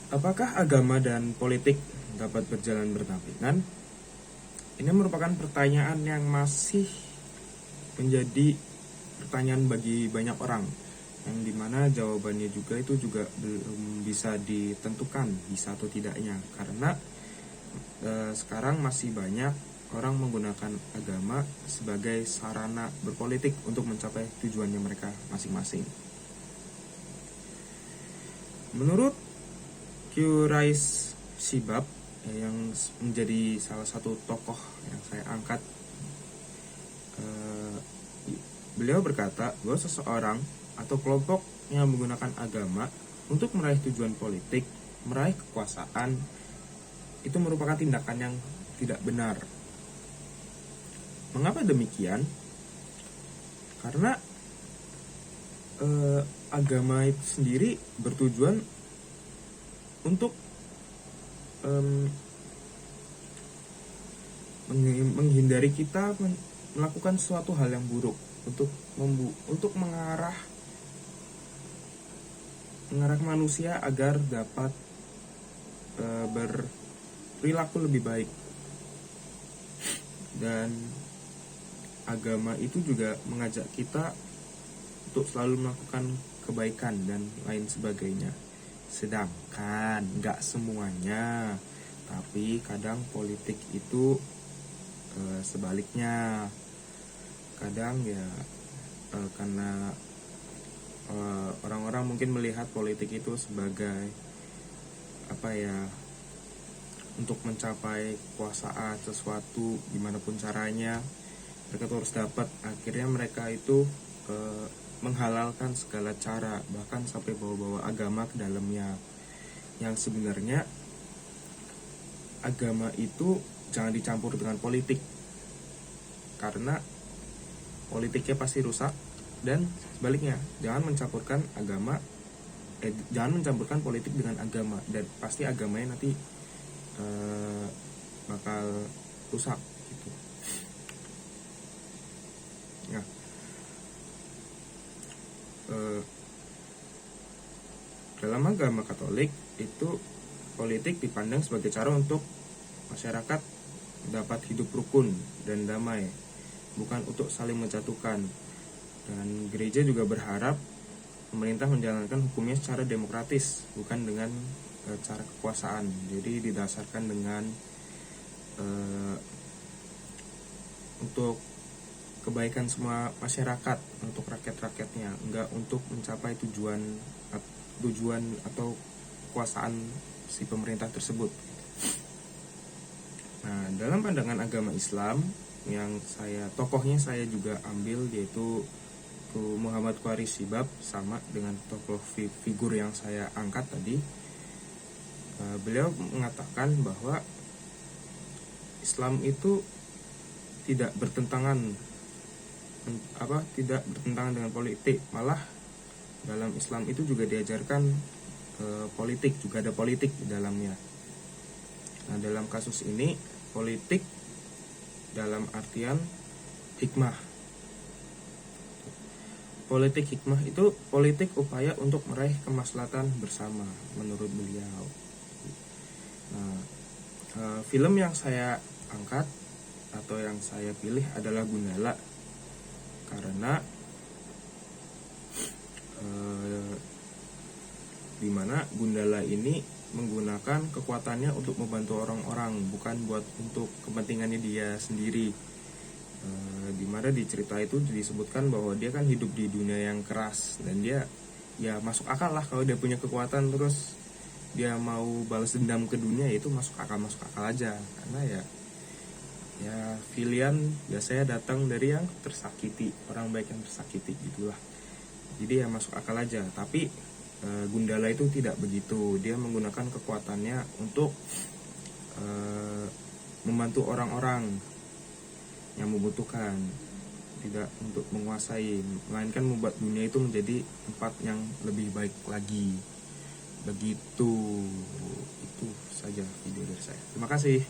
Apakah agama dan politik dapat berjalan berdampingan? Ini merupakan pertanyaan yang masih menjadi pertanyaan bagi banyak orang, yang dimana jawabannya juga belum bisa ditentukan bisa atau tidaknya, karena sekarang masih banyak orang menggunakan agama sebagai sarana berpolitik untuk mencapai tujuannya mereka masing-masing. Menurut Quraish Shibab, yang menjadi salah satu tokoh yang saya angkat, beliau berkata bahwa seseorang atau kelompok yang menggunakan agama untuk meraih tujuan politik, meraih kekuasaan, itu merupakan tindakan yang tidak benar. Mengapa demikian? Karena agama itu sendiri bertujuan untuk menghindari kita melakukan suatu hal yang buruk, untuk mengarah manusia agar dapat berperilaku lebih baik. Dan agama itu juga mengajak kita untuk selalu melakukan kebaikan dan lain sebagainya. Sedangkan nggak semuanya, tapi kadang politik itu sebaliknya. Kadang ya karena orang-orang mungkin melihat politik itu sebagai untuk mencapai kekuasaan sesuatu gimana pun caranya mereka tuh harus dapat. Akhirnya mereka itu menghalalkan segala cara, bahkan sampai bawa-bawa agama ke dalamnya. Yang sebenarnya agama itu jangan dicampur dengan politik, karena politiknya pasti rusak. Dan sebaliknya, jangan mencampurkan politik dengan agama, dan pasti agamanya nanti bakal rusak gitu. Nah, dalam agama Katolik itu politik dipandang sebagai cara untuk masyarakat dapat hidup rukun dan damai, bukan untuk saling menjatuhkan. Dan gereja juga berharap pemerintah menjalankan hukumnya secara demokratis, bukan dengan cara kekuasaan. Jadi didasarkan dengan untuk kebaikan semua masyarakat, untuk rakyat-rakyatnya, enggak untuk mencapai tujuan atau kekuasaan si pemerintah tersebut. Nah, dalam pandangan agama Islam yang tokohnya saya juga ambil, yaitu Muhammad Quraish Shibab, sama dengan tokoh figur yang saya angkat tadi. Beliau mengatakan bahwa Islam itu tidak bertentangan dengan politik, malah dalam Islam itu juga diajarkan politik, juga ada politik di dalamnya. Nah, dalam kasus ini politik dalam artian hikmah. Politik hikmah itu politik upaya untuk meraih kemaslahatan bersama menurut beliau. Nah, film yang saya angkat atau yang saya pilih adalah Gundala, karena dimana Gundala ini menggunakan kekuatannya untuk membantu orang-orang, bukan untuk kepentingannya dia sendiri. Dimana di cerita itu disebutkan bahwa dia kan hidup di dunia yang keras, dan dia ya masuk akal lah kalau dia punya kekuatan terus dia mau balas dendam ke dunia, itu masuk akal aja, karena ya pilihan biasanya datang dari yang tersakiti, orang baik yang tersakiti gitulah. Jadi ya masuk akal aja. Tapi Gundala itu tidak begitu. Dia menggunakan kekuatannya untuk membantu orang-orang yang membutuhkan, tidak untuk menguasai, melainkan membuat dunia itu menjadi tempat yang lebih baik lagi. Begitu. Itu saja video dari saya. Terima kasih.